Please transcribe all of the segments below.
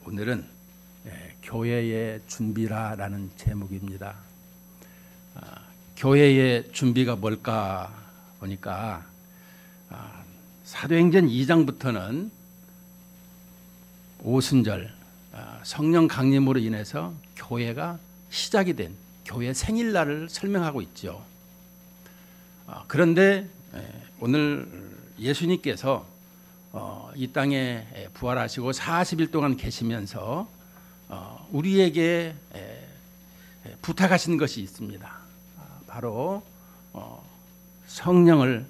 오늘은 교회의 준비라라는 제목입니다. 교회의 준비가 뭘까 보니까 사도행전 2장부터는 오순절 성령 강림으로 인해서 교회가 시작이 된 교회 생일날을 설명하고 있죠. 그런데 오늘 예수님께서 이 땅에 부활하시고 40일 동안 계시면서 우리에게 부탁하신 것이 있습니다. 바로 성령을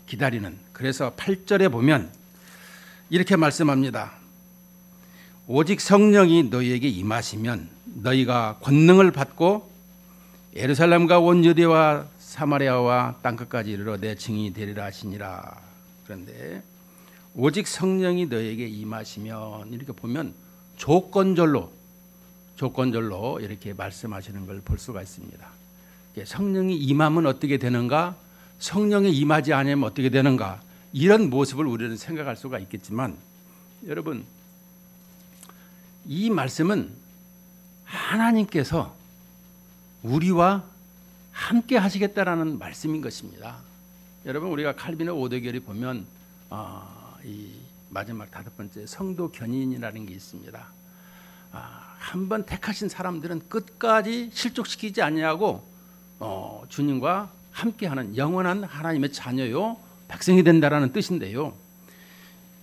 기다리는. 그래서 8절에 보면 이렇게 말씀합니다. 오직 성령이 너희에게 임하시면 너희가 권능을 받고 예루살렘과 온 유대와 사마리아와 땅끝까지 이르러 내 증인이 되리라 하시니라. 그런데 오직 성령이 너희에게 임하시면 이렇게 보면 조건절로 이렇게 말씀하시는 걸 볼 수가 있습니다. 성령이 임하면 어떻게 되는가? 성령이 임하지 않으면 어떻게 되는가? 이런 모습을 우리는 생각할 수가 있겠지만 여러분, 이 말씀은 하나님께서 우리와 함께 하시겠다라는 말씀인 것입니다. 여러분, 우리가 칼빈의 오대결이 보면 이 마지막 5번째 성도 견인이라는 게 있습니다. 한번 택하신 사람들은 끝까지 실족시키지 아니하고 주님과 함께하는 영원한 하나님의 자녀요 백성이 된다라는 뜻인데요.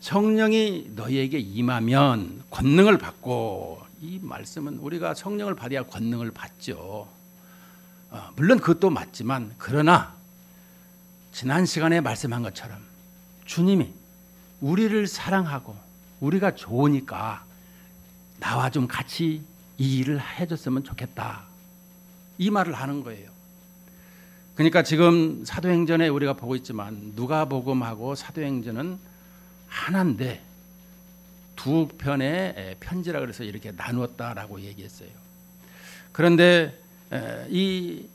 성령이 너희에게 임하면 권능을 받고, 이 말씀은 우리가 성령을 받아야 권능을 받죠. 물론 그것도 맞지만, 그러나 지난 시간에 말씀한 것처럼 주님이 우리를 사랑하고 우리가 좋으니까 나와 좀 같이 이 일을 해줬으면 좋겠다, 이 말을 하는 거예요. 그러니까 지금 사도행전에 우리가 보고 있지만 누가복음하고 사도행전은 하나인데 두 편의 편지라 그래서 이렇게 나누었다라고 얘기했어요. 그런데 이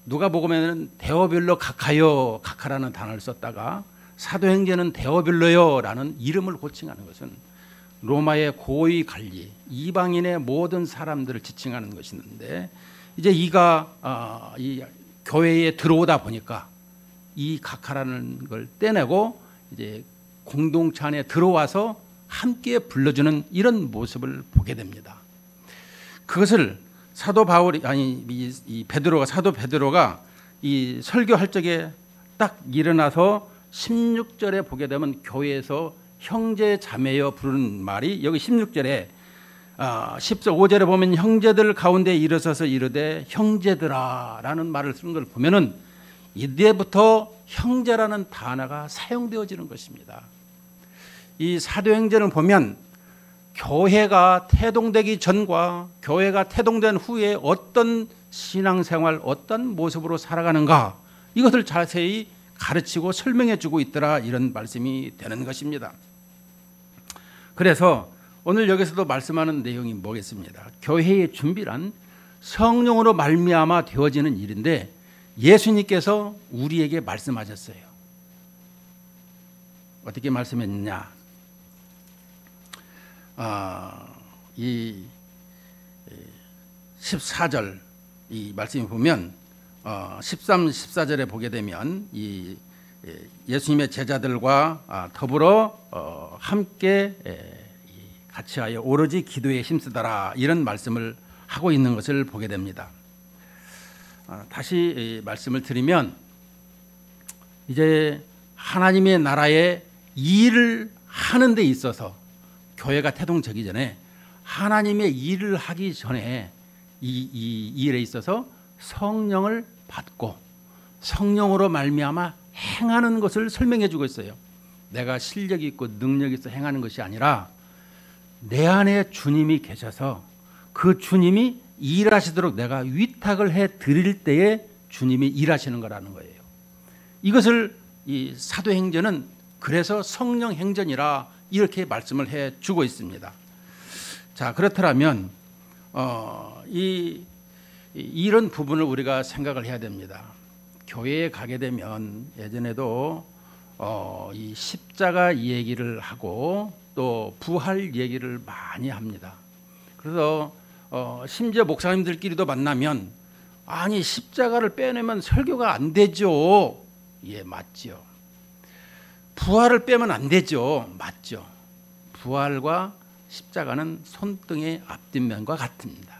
누가복음에는 데오빌로 각하라는 단어를 썼다가 사도행전은 데오빌로요라는 이름을 고칭하는 것은 로마의 고위 관리, 이방인의 모든 사람들을 지칭하는 것이었는데, 이제 이가 이 교회에 들어오다 보니까 이 각하라는 걸 떼내고 이제 공동체 안에 들어와서 함께 불러주는 이런 모습을 보게 됩니다. 그것을 사도 베드로가 이 설교할 적에 딱 일어나서 16절에 보게 되면 교회에서 형제 자매여 부르는 말이 여기 16절에 15절에 보면 형제들 가운데 일어서서 이르되 형제들아 라는 말을 쓴 걸 보면은 이때부터 형제라는 단어가 사용되어지는 것입니다. 이 사도행전을 보면 교회가 태동되기 전과 교회가 태동된 후에 어떤 신앙생활, 어떤 모습으로 살아가는가, 이것을 자세히 가르치고 설명해 주고 있더라, 이런 말씀이 되는 것입니다. 그래서 오늘 여기서도 말씀하는 내용이 뭐겠습니다. 교회의 준비란 성령으로 말미암아 되어지는 일인데 예수님께서 우리에게 말씀하셨어요. 어떻게 말씀했느냐? 이 14절 이 말씀을 보면 13, 14절에 보게 되면 이 예수님의 제자들과 더불어 함께 같이 하여 오로지 기도에 힘쓰더라, 이런 말씀을 하고 있는 것을 보게 됩니다. 다시 말씀을 드리면 이제 하나님의 나라의 일을 하는 데 있어서 교회가 태동되기 전에 하나님의 일을 하기 전에 이 일에 있어서 성령을 받고 성령으로 말미암아 행하는 것을 설명해 주고 있어요. 내가 실력이 있고 능력이 있어 행하는 것이 아니라 내 안에 주님이 계셔서 그 주님이 일하시도록 내가 위탁을 해 드릴 때에 주님이 일하시는 거라는 거예요. 이것을 이 사도행전은 그래서 성령 행전이라 이렇게 말씀을 해 주고 있습니다. 자, 그렇다면 이런 부분을 우리가 생각을 해야 됩니다. 교회에 가게 되면 예전에도 이 십자가 얘기를 하고 또 부활 얘기를 많이 합니다. 그래서 심지어 목사님들끼리도 만나면 아니 십자가를 빼내면 설교가 안 되죠. 예, 맞죠. 부활을 빼면 안 되죠. 맞죠. 부활과 십자가는 손등의 앞뒷면과 같습니다.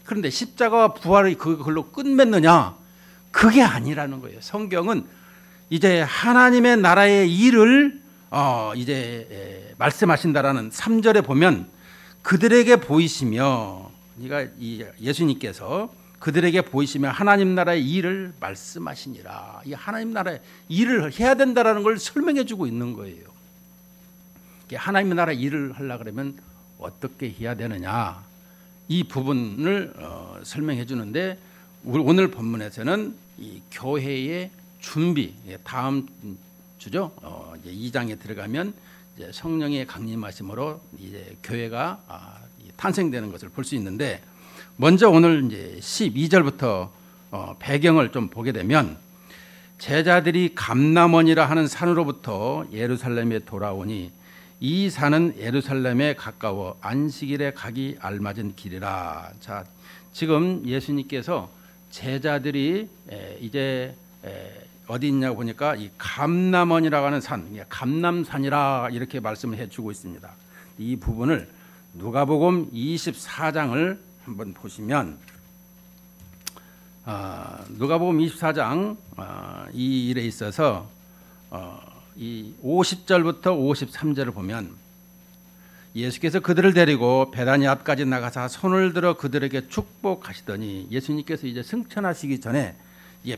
그런데 십자가와 부활이 그걸로 끝맺느냐? 그게 아니라는 거예요. 성경은 이제 하나님의 나라의 일을 이제 말씀하신다라는 3절에 보면 그들에게 보이시며, 그러니까 예수님께서 그들에게 보이시며 하나님 나라의 일을 말씀하시니라. 이 하나님 나라의 일을 해야 된다라는 걸 설명해 주고 있는 거예요. 하나님 나라의 일을 하려 그러면 어떻게 해야 되느냐, 이 부분을 설명해 주는데, 오늘 본문에서는 이 교회의 준비, 다음 주죠. 이제 2장에 들어가면 이제 성령의 강림하심으로 이제 교회가 탄생되는 것을 볼 수 있는데, 먼저 오늘 이제 12절부터 배경을 좀 보게 되면, 제자들이 감람원이라 하는 산으로부터 예루살렘에 돌아오니 이 산은 예루살렘에 가까워 안식일에 가기 알맞은 길이라. 자, 지금 예수님께서 제자들이 이제 어디 있냐고 보니까 이 감람원이라고 하는 산, 감람산이라 이렇게 말씀을 해주고 있습니다. 이 부분을 누가복음 24장을 한번 보시면, 누가복음 24장 이 일에 있어서 이 50절부터 53절을 보면, 예수께서 그들을 데리고 베다니 앞까지 나가사 손을 들어 그들에게 축복하시더니, 예수님께서 이제 승천하시기 전에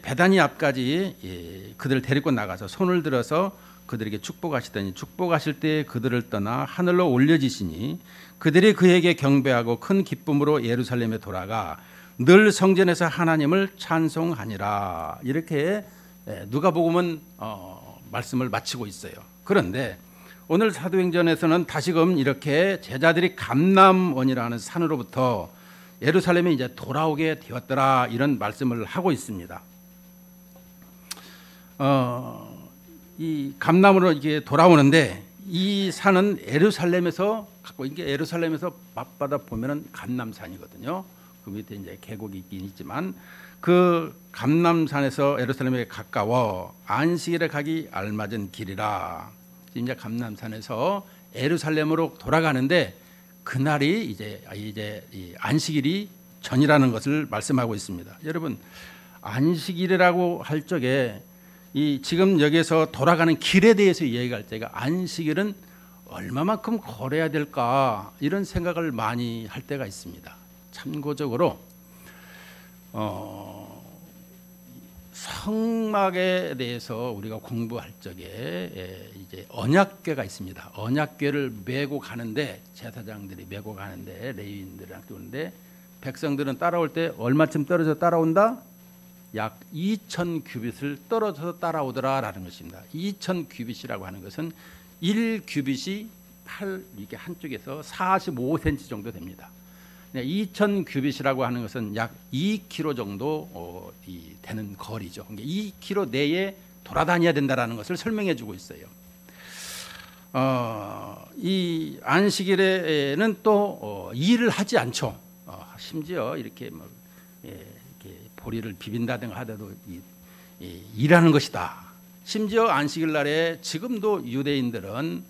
베다니 앞까지 그들을 데리고 나가서 손을 들어서 그들에게 축복하시더니, 축복하실 때 그들을 떠나 하늘로 올려지시니 그들이 그에게 경배하고 큰 기쁨으로 예루살렘에 돌아가 늘 성전에서 하나님을 찬송하니라. 이렇게 누가복음은 말씀을 마치고 있어요. 그런데 오늘 사도행전에서는 다시금 이렇게 제자들이 감람원이라는 산으로부터 예루살렘에 이제 돌아오게 되었더라, 이런 말씀을 하고 있습니다. 이 감람으로 이게 돌아오는데, 이 산은 예루살렘에서 갖고, 이게 예루살렘에서 앞바다 보면은 감람산이거든요. 그 밑에 이제 계곡이 있긴 있지만, 그 감람산에서 예루살렘에 가까워 안식일에 가기 알맞은 길이라. 이제 감람산에서 예루살렘으로 돌아가는데, 그날이 이제 이 안식일이 전이라는 것을 말씀하고 있습니다. 여러분, 안식일이라고 할 적에 이 지금 여기서 돌아가는 길에 대해서 얘기할 때가, 안식일은 얼마만큼 걸어야 될까, 이런 생각을 많이 할 때가 있습니다. 참고적으로 성막에 대해서 우리가 공부할 적에 이제 언약궤가 있습니다. 언약궤를 메고 가는데, 제사장들이 메고 가는데, 레위인들이랑 오는데, 백성들은 따라올 때 얼마쯤 떨어져 따라온다? 약 2,000 규빗을 떨어져서 따라오더라라는 것입니다. 2,000 규빗이라고 하는 것은 1 규빗이 이게 한쪽에서 45cm 정도 됩니다. 2,000 규빗이라고 하는 것은 약 2km 정도 되는 거리죠. 그러니까 2km 내에 돌아다녀야 된다라는 것을 설명해 주고 있어요. 이 안식일에는 또 일을 하지 않죠. 심지어 이렇게 이렇게 보리를 비빈다든가 하더라도 일하는 것이다. 심지어 안식일 날에 지금도 유대인들은,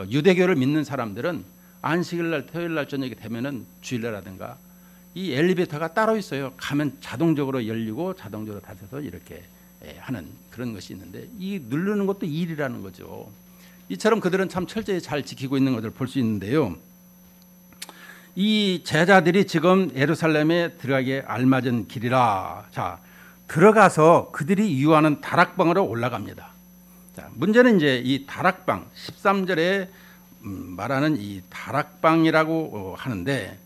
유대교를 믿는 사람들은 안식일 날, 토요일 날 저녁에 되면은 주일날라든가 이 엘리베이터가 따로 있어요. 가면 자동적으로 열리고 자동적으로 닫혀서 이렇게 하는 그런 것이 있는데, 이 누르는 것도 일이라는 거죠. 이처럼 그들은 참 철저히 잘 지키고 있는 것을 볼 수 있는데요. 이 제자들이 지금 예루살렘에 들어가기에 알맞은 길이라. 자, 들어가서 그들이 유하는 다락방으로 올라갑니다. 자, 문제는 이제 이 다락방, 13절에 말하는 이 다락방이라고 하는데,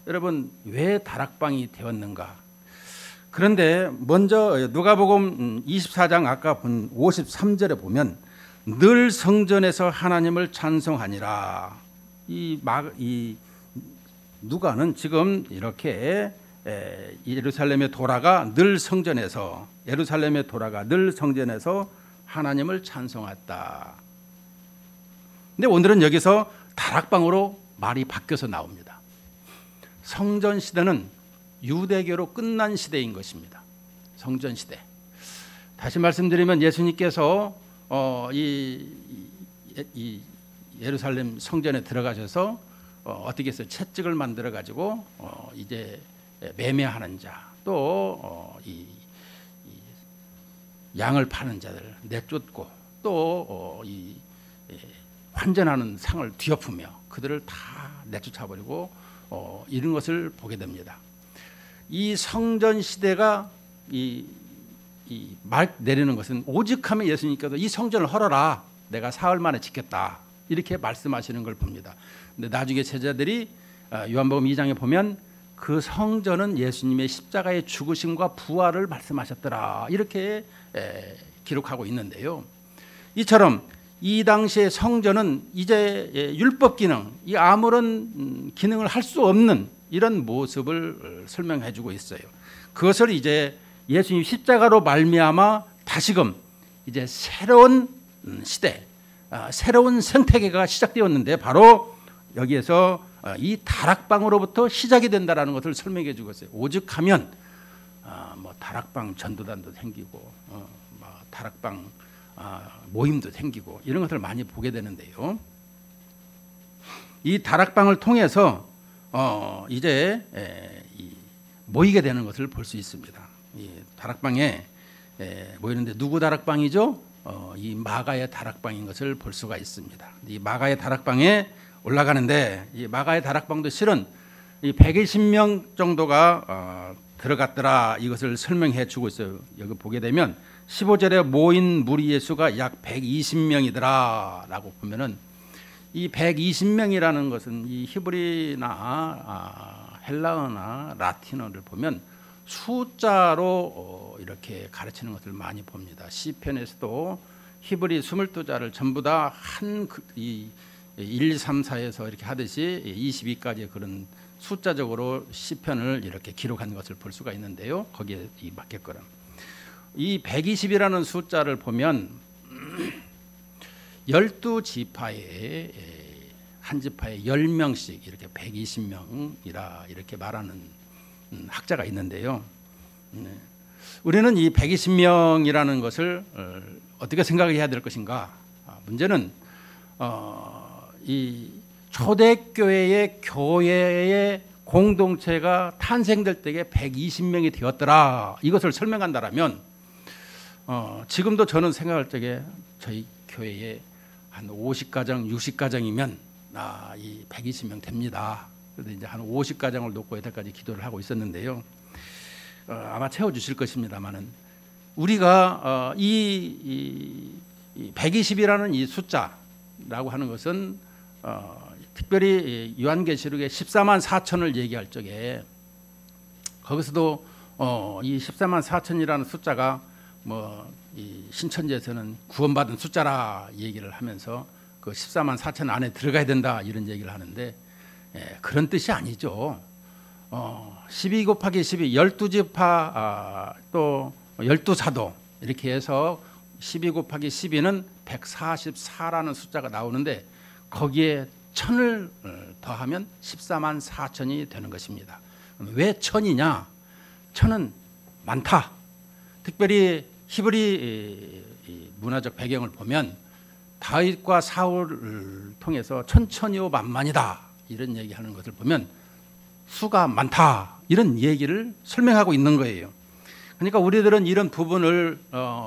여러분 왜 다락방이 되었는가? 그런데 먼저 누가복음 24장 아까 본 53절에 보면, 늘 성전에서 하나님을 찬송하니라. 이 누가는 지금 이렇게 예루살렘에 돌아가 늘 성전에서, 예루살렘에 돌아가 늘 성전에서 하나님을 찬송했다. 근데 오늘은 여기서 다락방으로 말이 바뀌어서 나옵니다. 성전 시대는 유대교로 끝난 시대인 것입니다. 성전 시대. 다시 말씀드리면 예수님께서 이 예루살렘 성전에 들어가셔서 어떻게 해서 채찍을 만들어 가지고 이제 매매하는 자, 또 이 양을 파는 자들 내쫓고 또 이 환전하는 상을 뒤엎으며 그들을 다 내쫓아버리고 이런 것을 보게 됩니다. 이 성전 시대가 이 말 내리는 것은 오직하면 예수님께서 이 성전을 헐어라, 내가 사흘 만에 짓겠다, 이렇게 말씀하시는 걸 봅니다. 근데 나중에 제자들이 요한복음 2장에 보면 그 성전은 예수님의 십자가의 죽으심과 부활을 말씀하셨더라, 이렇게 기록하고 있는데요. 이처럼 이 당시의 성전은 이제 율법 기능, 이 아무런 기능을 할 수 없는 이런 모습을 설명해 주고 있어요. 그것을 이제 예수님 십자가로 말미암아 다시금 이제 새로운 시대, 새로운 생태계가 시작되었는데 바로 여기에서 이 다락방으로부터 시작이 된다라는 것을 설명해 주고 있어요. 오직하면 뭐 다락방 전도단도 생기고 뭐 다락방 모임도 생기고 이런 것을 많이 보게 되는데요. 이 다락방을 통해서 이제 모이게 되는 것을 볼 수 있습니다. 이 다락방에 모이는데 누구 다락방이죠? 이 마가의 다락방인 것을 볼 수가 있습니다. 이 마가의 다락방에 올라가는데 이 마가의 다락방도 실은 이 120명 정도가 들어갔더라, 이것을 설명해 주고 있어요. 여기 보게 되면 15절에 모인 무리의 수가 약 120명이더라 라고 보면은 이 120명이라는 것은 이 히브리나 헬라어나 라틴어를 보면 숫자로 이렇게 가르치는 것을 많이 봅니다. 시편에서도 히브리 22자를 전부 다 한 1, 2, 3, 4에서 이렇게 하듯이 22까지의 그런 숫자적으로 시편을 이렇게 기록한 것을 볼 수가 있는데요. 거기에 맞게끔 이 120이라는 숫자를 보면 12지파에 한 지파에 10명씩 이렇게 120명이라 이렇게 말하는 학자가 있는데요. 우리는 이 120명이라는 것을 어떻게 생각해야 될 것인가? 문제는 이 초대교회의 교회의 공동체가 탄생될 때에 120명이 되었더라, 이것을 설명한다라면 지금도 저는 생각할 적에 저희 교회에 한 50가정, 60가정이면 이 120명 됩니다. 그래서 이제 한 50가정을 놓고 여태까지 기도를 하고 있었는데요. 아마 채워주실 것입니다만은 우리가 이 120이라는 이 숫자라고 하는 것은 특별히 요한계시록에 14만 4천을 얘기할 적에 거기서도 이 14만 4천이라는 숫자가 뭐 이 신천지에서는 구원받은 숫자라 얘기를 하면서 그 14만 4천 안에 들어가야 된다 이런 얘기를 하는데 그런 뜻이 아니죠. 12 곱하기 12 12지파 또 12사도 이렇게 해서 12 곱하기 12는 144라는 숫자가 나오는데 거기에 1000을 더하면 14만 4천이 되는 것입니다. 왜 1000이냐? 1000은 많다. 특별히 히브리 문화적 배경을 보면 다윗과 사울을 통해서 천천히요 만만이다 이런 얘기하는 것을 보면 수가 많다 이런 얘기를 설명하고 있는 거예요. 그러니까 우리들은 이런 부분을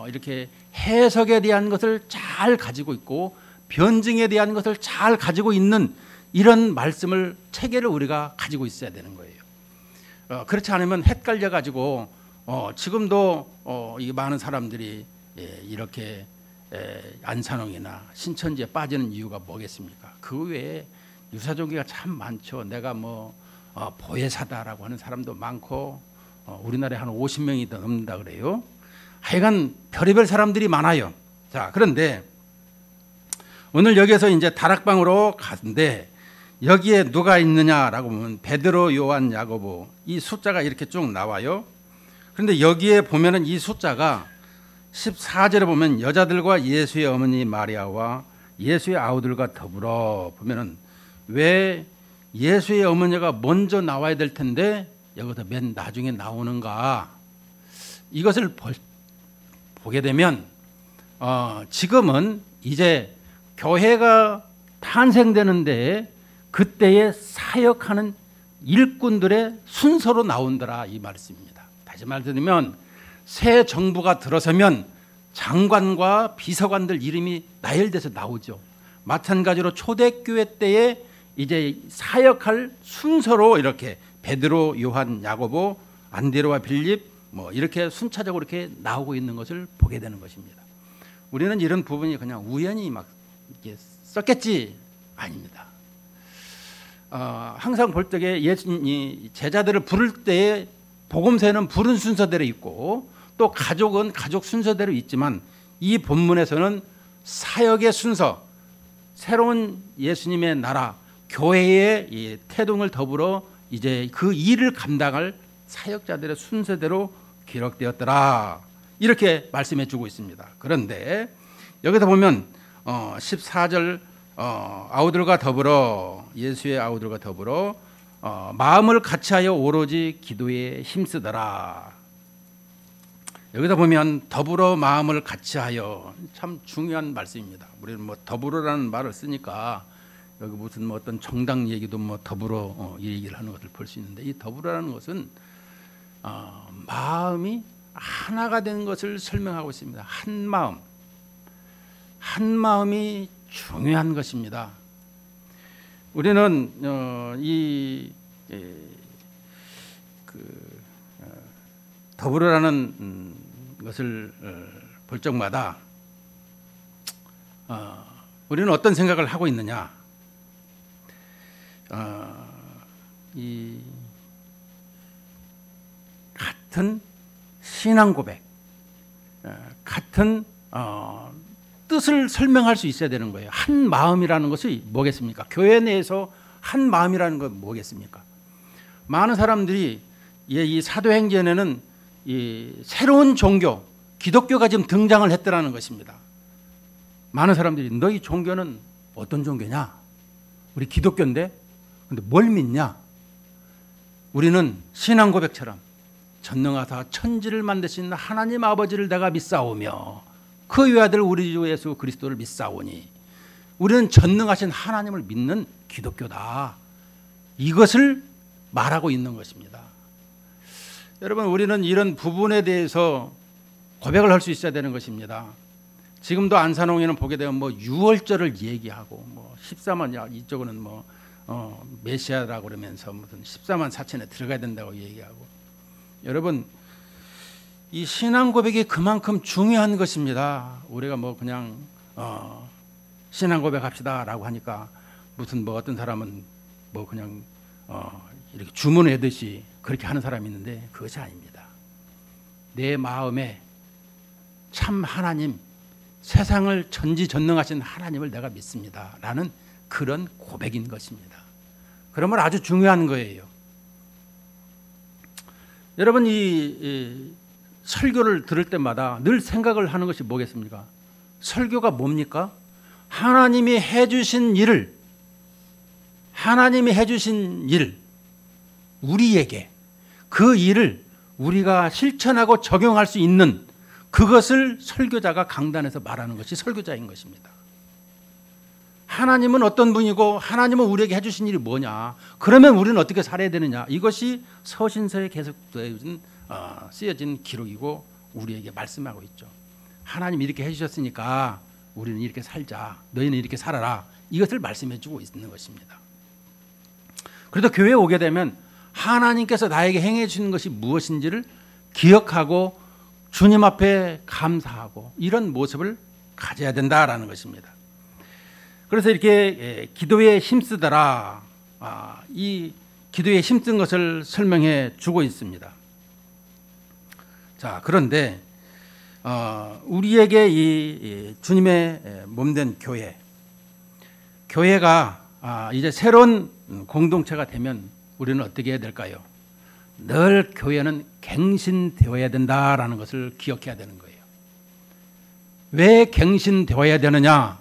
이렇게 해석에 대한 것을 잘 가지고 있고 변증에 대한 것을 잘 가지고 있는 이런 말씀을 체계를 우리가 가지고 있어야 되는 거예요. 그렇지 않으면 헷갈려 가지고 지금도 이 많은 사람들이 이렇게 안산홍이나 신천지에 빠지는 이유가 뭐겠습니까? 그 외에 유사종교가 참 많죠. 내가 뭐 보혜사다라고 하는 사람도 많고 우리나라에 한 50명이 더 넘는다 그래요. 하여간 별의별 사람들이 많아요. 자, 그런데 오늘 여기서 이제 다락방으로 가는데 여기에 누가 있느냐라고 보면 베드로, 요한, 야고보 이 숫자가 이렇게 쭉 나와요. 그런데 여기에 보면은 이 숫자가 14절에 보면 여자들과 예수의 어머니 마리아와 예수의 아우들과 더불어 보면은 왜 예수의 어머니가 먼저 나와야 될 텐데 여기서 맨 나중에 나오는가? 이것을 보게 되면 지금은 이제 교회가 탄생되는데 그때에 사역하는 일꾼들의 순서로 나온더라 이 말씀입니다. 다시 말드리면 새 정부가 들어서면 장관과 비서관들 이름이 나열돼서 나오죠. 마찬가지로 초대교회 때에 이제 사역할 순서로 이렇게 베드로, 요한, 야고보, 안드레와 빌립 뭐 이렇게 순차적으로 이렇게 나오고 있는 것을 보게 되는 것입니다. 우리는 이런 부분이 그냥 우연히 막 이렇게 썼겠지 아닙니다. 항상 볼 적에 예수님이 제자들을 부를 때에 복음서에는 부른 순서대로 있고 또 가족은 가족 순서대로 있지만 이 본문에서는 사역의 순서, 새로운 예수님의 나라, 교회의 이 태동을 더불어 이제 그 일을 감당할 사역자들의 순서대로 기록되었더라 이렇게 말씀해 주고 있습니다. 그런데 여기서 보면 14절 아우들과 더불어 예수의 아우들과 더불어 마음을 같이하여 오로지 기도에 힘쓰더라. 여기다 보면 더불어 마음을 같이하여 참 중요한 말씀입니다. 우리는 뭐 더불어라는 말을 쓰니까 여기 무슨 뭐 어떤 정당 얘기도 뭐 더불어 이 얘기를 하는 것을 볼 수 있는데 이 더불어라는 것은 마음이 하나가 된 것을 설명하고 있습니다. 한 마음, 한 마음이 중요한 것입니다. 우리는 더불어라는 것을 볼 적마다 우리는 어떤 생각을 하고 있느냐? 이 같은 신앙 고백, 같은 뜻을 설명할 수 있어야 되는 거예요. 한 마음이라는 것이 뭐겠습니까? 교회 내에서 한 마음이라는 건 뭐겠습니까? 많은 사람들이 이 사도행전에는 이 새로운 종교, 기독교가 지금 등장을 했더라는 것입니다. 많은 사람들이 너희 종교는 어떤 종교냐? 우리 기독교인데 근데 뭘 믿냐? 우리는 신앙 고백처럼 전능하사 천지를 만드신 하나님 아버지를 내가 믿사오며 그 외아들 우리 주 예수 그리스도를 믿사오니 우리는 전능하신 하나님을 믿는 기독교다. 이것을 말하고 있는 것입니다. 여러분 우리는 이런 부분에 대해서 고백을 할 수 있어야 되는 것입니다. 지금도 안산홍에는 보게 되면 뭐 유월절을 얘기하고 뭐 14만 이쪽은 뭐 메시아라고 그러면서 무슨 14만 4천에 들어가야 된다고 얘기하고 여러분 이 신앙 고백이 그만큼 중요한 것입니다. 우리가 뭐 그냥 신앙 고백합시다라고 하니까 무슨 뭐 어떤 사람은 뭐 그냥 이렇게 주문하듯이 그렇게 하는 사람이 있는데 그것이 아닙니다. 내 마음에 참 하나님, 세상을 전지전능하신 하나님을 내가 믿습니다 라는 그런 고백인 것입니다. 그러면 아주 중요한 거예요. 여러분 이 설교를 들을 때마다 늘 생각을 하는 것이 뭐겠습니까? 설교가 뭡니까? 하나님이 해주신 일을, 하나님이 해주신 일, 우리에게 그 일을 우리가 실천하고 적용할 수 있는 그것을 설교자가 강단에서 말하는 것이 설교자인 것입니다. 하나님은 어떤 분이고 하나님은 우리에게 해주신 일이 뭐냐, 그러면 우리는 어떻게 살아야 되느냐, 이것이 서신서에 계속 쓰여진 기록이고 우리에게 말씀하고 있죠. 하나님이 이렇게 해주셨으니까 우리는 이렇게 살자, 너희는 이렇게 살아라, 이것을 말씀해 주고 있는 것입니다. 그래도 교회에 오게 되면 하나님께서 나에게 행해 주신 것이 무엇인지를 기억하고 주님 앞에 감사하고 이런 모습을 가져야 된다라는 것입니다. 그래서 이렇게 기도에 힘쓰더라, 이 기도에 힘쓴 것을 설명해 주고 있습니다. 자, 그런데 우리에게 이 주님의 몸된 교회가 이제 새로운 공동체가 되면 우리는 어떻게 해야 될까요? 늘 교회는 갱신되어야 된다라는 것을 기억해야 되는 거예요. 왜 갱신되어야 되느냐?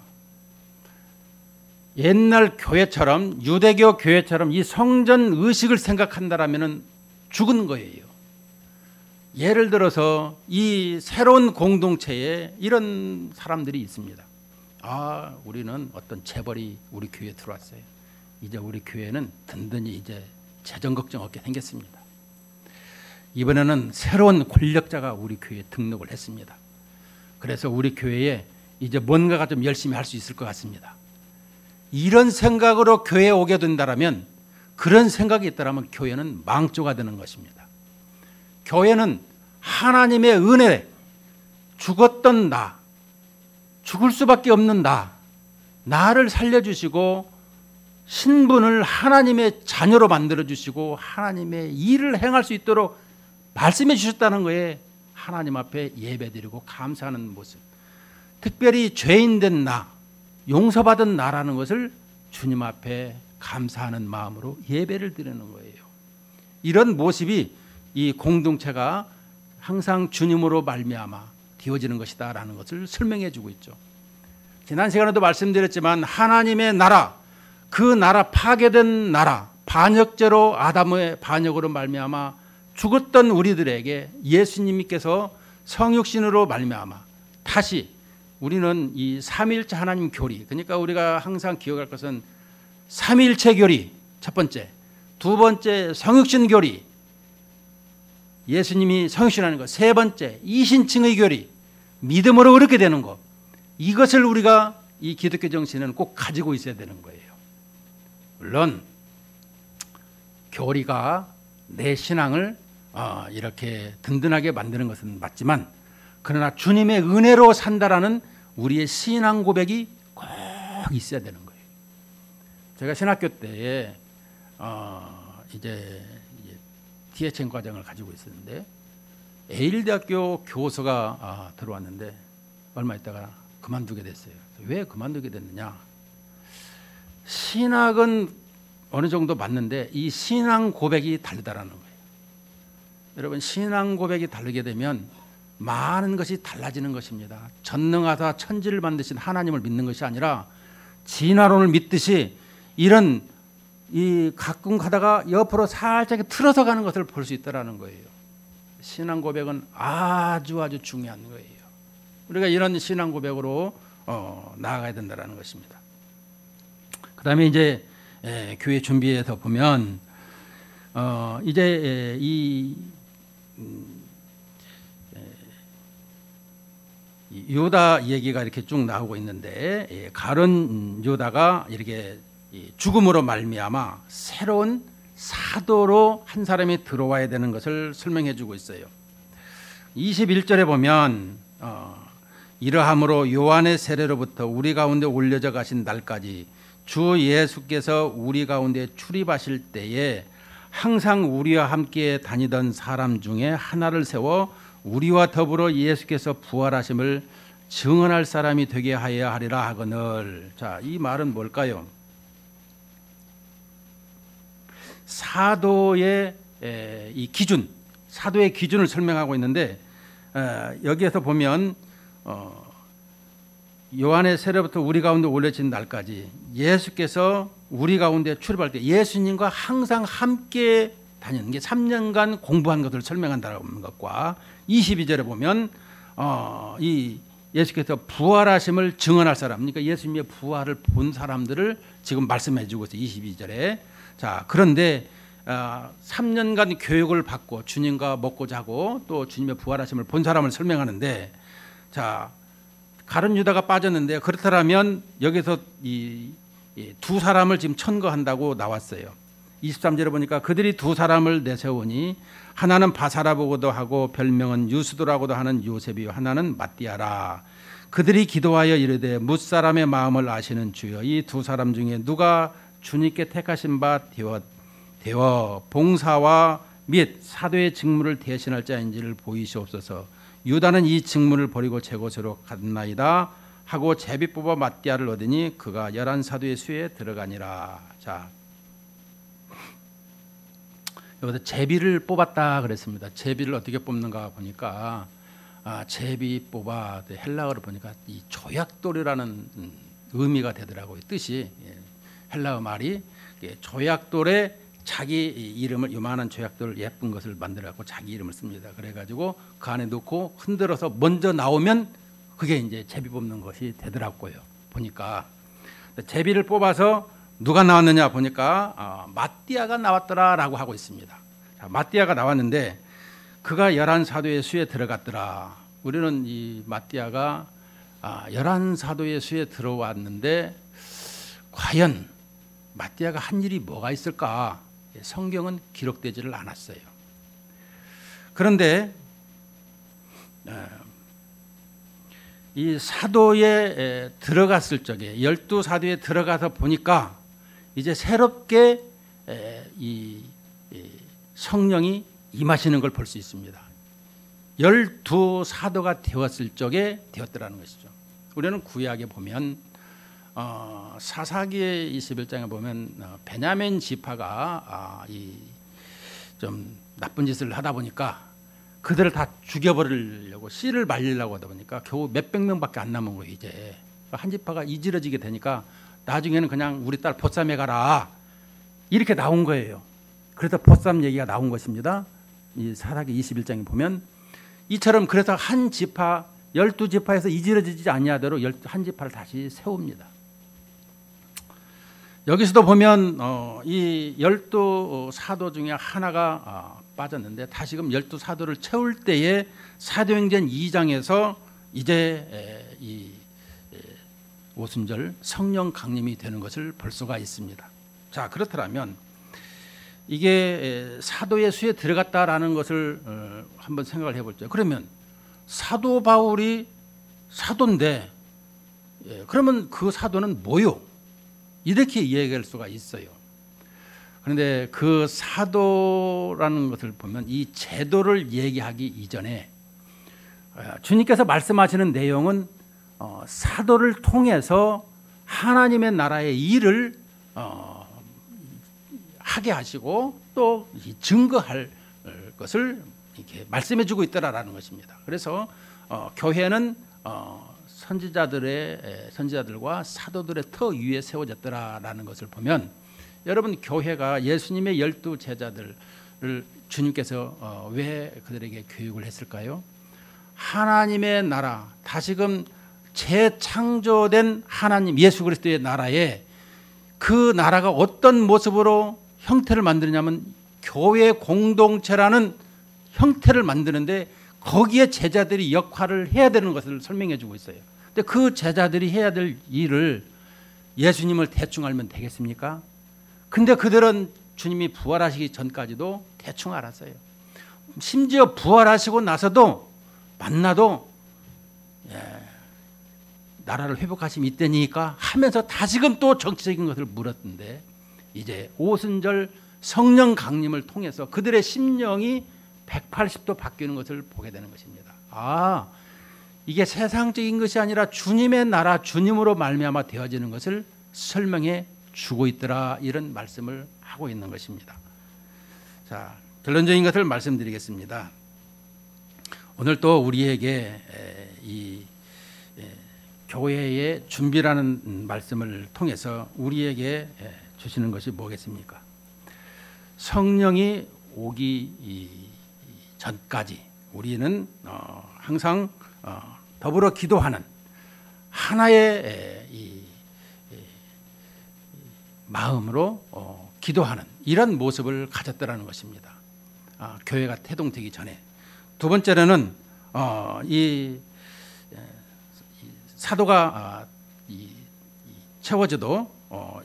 옛날 교회처럼 유대교 교회처럼 이 성전 의식을 생각한다라면은 죽은 거예요. 예를 들어서 이 새로운 공동체에 이런 사람들이 있습니다. 우리는 어떤 재벌이 우리 교회에 들어왔어요. 이제 우리 교회는 든든히 이제 재정 걱정 없게 생겼습니다. 이번에는 새로운 권력자가 우리 교회에 등록을 했습니다. 그래서 우리 교회에 이제 뭔가가 좀 열심히 할 수 있을 것 같습니다. 이런 생각으로 교회에 오게 된다면, 그런 생각이 있다면 교회는 망조가 되는 것입니다. 교회는 하나님의 은혜, 죽었던 나, 죽을 수밖에 없는 나를 살려주시고 신분을 하나님의 자녀로 만들어주시고 하나님의 일을 행할 수 있도록 말씀해 주셨다는 거에 하나님 앞에 예배드리고 감사하는 모습, 특별히 죄인된 나, 용서받은 나라는 것을 주님 앞에 감사하는 마음으로 예배를 드리는 거예요. 이런 모습이 이 공동체가 항상 주님으로 말미암아 되어지는 것이다 라는 것을 설명해 주고 있죠. 지난 시간에도 말씀드렸지만 하나님의 나라, 그 나라, 파괴된 나라, 반역죄로 아담의 반역으로 말미암아 죽었던 우리들에게 예수님께서 성육신으로 말미암아 다시 우리는 이 삼위일체 하나님 교리, 그러니까 우리가 항상 기억할 것은 삼위일체 교리 첫 번째, 두 번째 성육신 교리, 예수님이 성육신하는 것, 세 번째 이신칭의 교리, 믿음으로 그렇게 되는 것, 이것을 우리가 이 기독교 정신은 꼭 가지고 있어야 되는 거예요. 물론 교리가 내 신앙을 이렇게 든든하게 만드는 것은 맞지만, 그러나 주님의 은혜로 산다라는 우리의 신앙 고백이 꼭 있어야 되는 거예요. 제가 신학교 때에 이제 THM 과정을 가지고 있었는데 에일대학교 교수가 들어왔는데 얼마 있다가 그만두게 됐어요. 왜 그만두게 됐느냐? 신학은 어느 정도 맞는데 이 신앙 고백이 다르다라는 거예요. 여러분, 신앙 고백이 다르게 되면 많은 것이 달라지는 것입니다. 전능하사 천지를 만드신 하나님을 믿는 것이 아니라 진화론을 믿듯이 이런 이 가끔 가다가 옆으로 살짝 틀어서 가는 것을 볼 수 있다라는 거예요. 신앙 고백은 아주 중요한 거예요. 우리가 이런 신앙 고백으로 나아가야 된다라는 것입니다. 그다음에 이제 교회 준비해서 보면 이제 이 요다 얘기가 이렇게 쭉 나오고 있는데, 가룟 요다가 이렇게 죽음으로 말미암아 새로운 사도로 한 사람이 들어와야 되는 것을 설명해 주고 있어요. 21절에 보면 이러함으로 요한의 세례로부터 우리 가운데 올려져 가신 날까지 주 예수께서 우리 가운데 출입하실 때에 항상 우리와 함께 다니던 사람 중에 하나를 세워 우리와 더불어 예수께서 부활하심을 증언할 사람이 되게 하여야 하리라 하거늘. 자, 이 말은 뭘까요? 사도의 이 기준, 사도의 기준을 설명하고 있는데, 여기에서 보면 요한의 세례부터 우리 가운데 올려진 날까지 예수께서 우리 가운데 출입할 때 예수님과 항상 함께 다니는 게 3년간 공부한 것을 설명한다는 것과, 22절에 보면 이 예수께서 부활하심을 증언할 사람, 그러니까 예수님의 부활을 본 사람들을 지금 말씀해 주고 있어요. 22절에. 자, 그런데 3년간 교육을 받고 주님과 먹고 자고 또 주님의 부활하심을 본 사람을 설명하는데, 자, 가룟 유다가 빠졌는데, 그렇다면 여기서 이 두 사람을 지금 천거한다고 나왔어요. 23절에 보니까 그들이 두 사람을 내세우니 하나는 바사라보고도 하고 별명은 유스도라고도 하는 요셉이요 하나는 마띠아라. 그들이 기도하여 이르되 뭇사람의 마음을 아시는 주여, 이 두 사람 중에 누가 주님께 택하신 바 되어 봉사와 및 사도의 직무를 대신할 자인지를 보이시옵소서. 유다는 이 직무를 버리고 제 곳으로 갔나이다 하고 제비 뽑아 마띠아를 얻으니 그가 11사도의 수에 들어가니라. 자, 여기서 제비를 뽑았다 그랬습니다. 제비를 어떻게 뽑는가 보니까 제비 뽑아, 헬라어로 보니까 이 조약돌이라는 의미가 되더라고요. 뜻이 헬라어 말이 조약돌에 자기 이름을 요만한 조약돌 예쁜 것을 만들어갖고 자기 이름을 씁니다. 그래가지고 그 안에 넣고 흔들어서 먼저 나오면 그게 이제 제비 뽑는 것이 되더라고요. 보니까 제비를 뽑아서 누가 나왔느냐 보니까 마띠아가 나왔더라라고 하고 있습니다. 자, 마띠아가 나왔는데 그가 11사도의 수에 들어갔더라. 우리는 이 마띠아가 11사도의 수에 들어왔는데 과연 마띠아가 한 일이 뭐가 있을까? 성경은 기록되지를 않았어요. 그런데 이 사도에 들어갔을 적에 12사도에 들어가서 보니까 이제 새롭게 이 성령이 임하시는 걸 볼 수 있습니다. 12사도가 되었을 적에 되었더라는 것이죠. 우리는 구약에 보면 사사기의 21장에 보면 베냐민 지파가 좀 나쁜 짓을 하다 보니까 그들을 다 죽여버리려고 씨를 말리려고 하다 보니까 겨우 몇백 명밖에 안 남은 거예요. 이제 한 지파가 이지러지게 되니까 나중에는 그냥 우리 딸 보쌈에 가라 이렇게 나온 거예요. 그래서 보쌈 얘기가 나온 것입니다. 이 사사기 21장에 보면 이처럼 그래서 한 지파 12지파에서 이지러지지 아니하도록 한 지파를 다시 세웁니다. 여기서도 보면 이 12사도 중에 하나가 빠졌는데 다시금 12사도를 채울 때에 사도행전 2장에서 이제 이 오순절 성령 강림이 되는 것을 볼 수가 있습니다. 자, 그렇다면 이게 사도의 수에 들어갔다라는 것을 한번 생각을 해볼게요. 그러면 사도 바울이 사도인데 그러면 그 사도는 뭐요? 이렇게 이야기할 수가 있어요. 그런데 그 사도라는 것을 보면 이 제도를 얘기하기 이전에 주님께서 말씀하시는 내용은 사도를 통해서 하나님의 나라의 일을 하게 하시고 또 증거할 것을 이렇게 말씀해주고 있더라라는 것입니다. 그래서 교회는 선지자들과 사도들의 터 위에 세워졌더라라는 것을 보면 여러분 교회가 예수님의 12 제자들을 주님께서 왜 그들에게 교육을 했을까요? 하나님의 나라 다시금 재창조된 하나님 예수 그리스도의 나라에 그 나라가 어떤 모습으로 형태를 만드냐면 교회 공동체라는 형태를 만드는데 거기에 제자들이 역할을 해야 되는 것을 설명해 주고 있어요. 근데 그 제자들이 해야 될 일을 예수님을 대충 알면 되겠습니까? 근데 그들은 주님이 부활하시기 전까지도 대충 알았어요. 심지어 부활하시고 나서도 만나도 나라를 회복하심이 있다니까 하면서 다시금 또 정치적인 것을 물었는데 이제 오순절 성령 강림을 통해서 그들의 심령이 180도 바뀌는 것을 보게 되는 것입니다. 아, 이게 세상적인 것이 아니라 주님의 나라 주님으로 말미암아 되어지는 것을 설명해 주고 있더라 이런 말씀을 하고 있는 것입니다. 자, 결론적인 것을 말씀드리겠습니다. 오늘 또 우리에게 이 교회의 준비라는 말씀을 통해서 우리에게 주시는 것이 뭐겠습니까? 성령이 오기 전까지 우리는 항상 더불어 기도하는 하나의 마음으로 기도하는 이런 모습을 가졌더라는 것입니다. 교회가 태동되기 전에. 두 번째로는 이 사도가 채워져도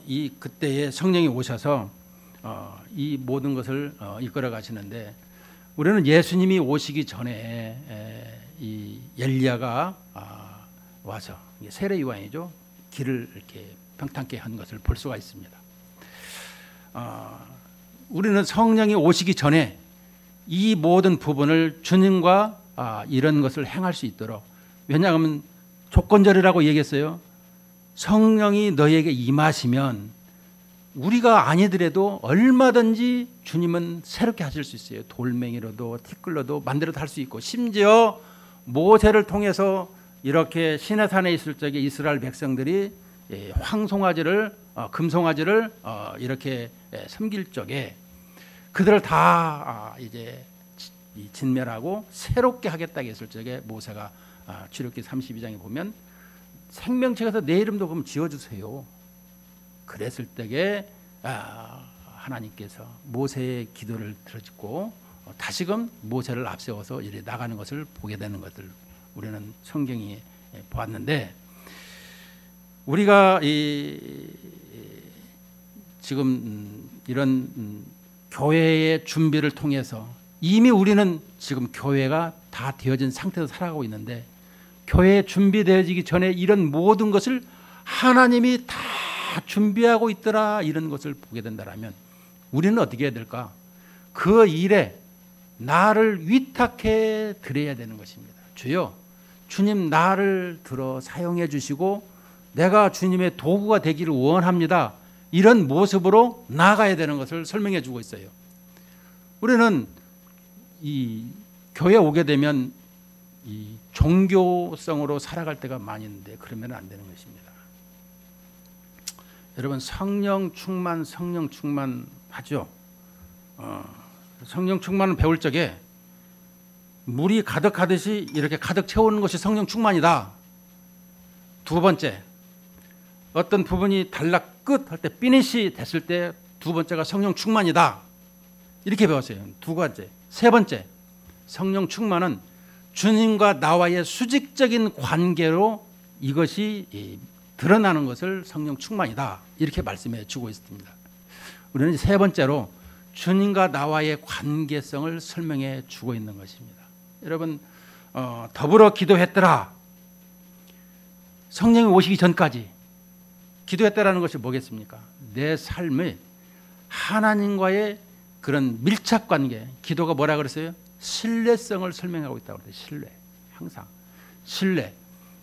이 그때에 성령이 오셔서 이 모든 것을 이끌어 가시는데 우리는 예수님이 오시기 전에 이 엘리야가 와서 세례 요한이죠. 길을 이렇게 평탄케 한 것을 볼 수가 있습니다. 우리는 성령이 오시기 전에 이 모든 부분을 주님과 이런 것을 행할 수 있도록 왜냐하면 조건절이라고 얘기했어요. 성령이 너에게 임하시면 우리가 아니더라도 얼마든지 주님은 새롭게 하실 수 있어요. 돌멩이로도 티끌로도 만들어도 할 수 있고 심지어 모세를 통해서 이렇게 시내산에 있을 적에 이스라엘 백성들이 황송아지를 금송아지를 이렇게 섬길 적에 그들을 다 이제 진멸하고 새롭게 하겠다 했을 적에 모세가 출애굽기 32장에 보면 생명책에서 내 이름도 그럼 지어주세요. 그랬을 때에 하나님께서 모세의 기도를 들어주고 다시금 모세를 앞세워서 이렇게 나가는 것을 보게 되는 것을 우리는 성경이 보았는데, 우리가 지금 이런 교회의 준비를 통해서 이미 우리는 지금 교회가 다 되어진 상태에서 살아가고 있는데, 교회에 준비되어지기 전에 이런 모든 것을 하나님이 다 준비하고 있더라, 이런 것을 보게 된다면 우리는 어떻게 해야 될까? 그 일에 나를 위탁해 드려야 되는 것입니다. 주여, 주님 나를 들어 사용해 주시고 내가 주님의 도구가 되기를 원합니다. 이런 모습으로 나아가야 되는 것을 설명해 주고 있어요. 우리는 이 교회에 오게 되면 이 종교성으로 살아갈 때가 많이 있는데 그러면 안 되는 것입니다. 여러분, 성령 충만 하죠. 성령 충만을 배울 적에 물이 가득하듯이 이렇게 가득 채우는 것이 성령 충만이다. 두 번째, 어떤 부분이 단락 끝 할 때 피니시 됐을 때 두 번째가 성령 충만이다. 이렇게 배웠어요. 두 번째. 세 번째, 성령 충만은 주님과 나와의 수직적인 관계로 이것이 드러나는 것을 성령 충만이다. 이렇게 말씀해 주고 있습니다. 우리는 세 번째로 주님과 나와의 관계성을 설명해 주고 있는 것입니다. 여러분, 더불어 기도했더라. 성령이 오시기 전까지 기도했다라는 것이 뭐겠습니까? 내 삶의 하나님과의 그런 밀착 관계, 기도가 뭐라 그랬어요? 신뢰성을 설명하고 있다고 그래요. 신뢰, 항상 신뢰.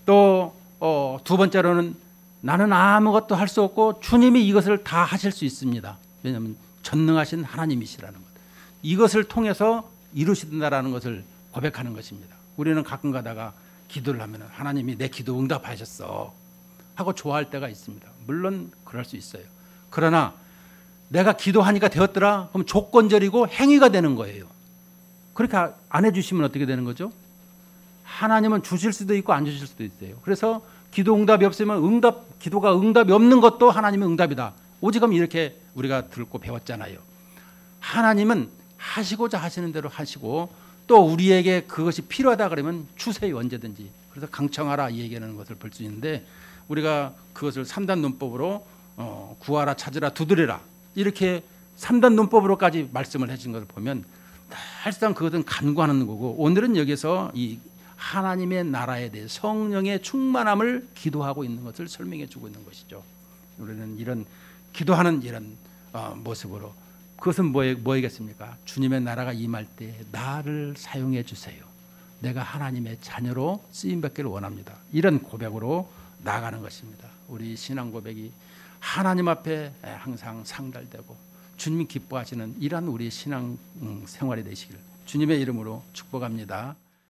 또 두 번째로는 나는 아무것도 할 수 없고 주님이 이것을 다 하실 수 있습니다. 왜냐하면 전능하신 하나님이시라는 것. 이것을 통해서 이루신다라는 것을 고백하는 것입니다. 우리는 가끔 가다가 기도를 하면 하나님이 내 기도 응답하셨어 하고 좋아할 때가 있습니다. 물론 그럴 수 있어요. 그러나 내가 기도하니까 되었더라, 그럼 조건절이고 행위가 되는 거예요. 그렇게 안 해주시면 어떻게 되는 거죠? 하나님은 주실 수도 있고 안 주실 수도 있어요. 그래서 기도 응답이 없으면 기도가 응답이 없는 것도 하나님의 응답이다. 오직은 이렇게 우리가 듣고 배웠잖아요. 하나님은 하시고자 하시는 대로 하시고 또 우리에게 그것이 필요하다 그러면 주세요, 언제든지. 그래서 강청하라 이 얘기하는 것을 볼 수 있는데, 우리가 그것을 3단 논법으로 구하라, 찾으라, 두드리라 이렇게 3단 논법으로까지 말씀을 해준 것을 보면 사실상 그것은 간구하는 거고, 오늘은 여기서 이 하나님의 나라에 대해 성령의 충만함을 기도하고 있는 것을 설명해 주고 있는 것이죠. 우리는 이런 기도하는 이런 모습으로, 그것은 뭐이겠습니까? 주님의 나라가 임할 때 나를 사용해 주세요. 내가 하나님의 자녀로 쓰임받기를 원합니다. 이런 고백으로 나아가는 것입니다. 우리 신앙 고백이 하나님 앞에 항상 상달되고 주님이 기뻐하시는 이러한 우리 신앙 생활이 되시기를 주님의 이름으로 축복합니다.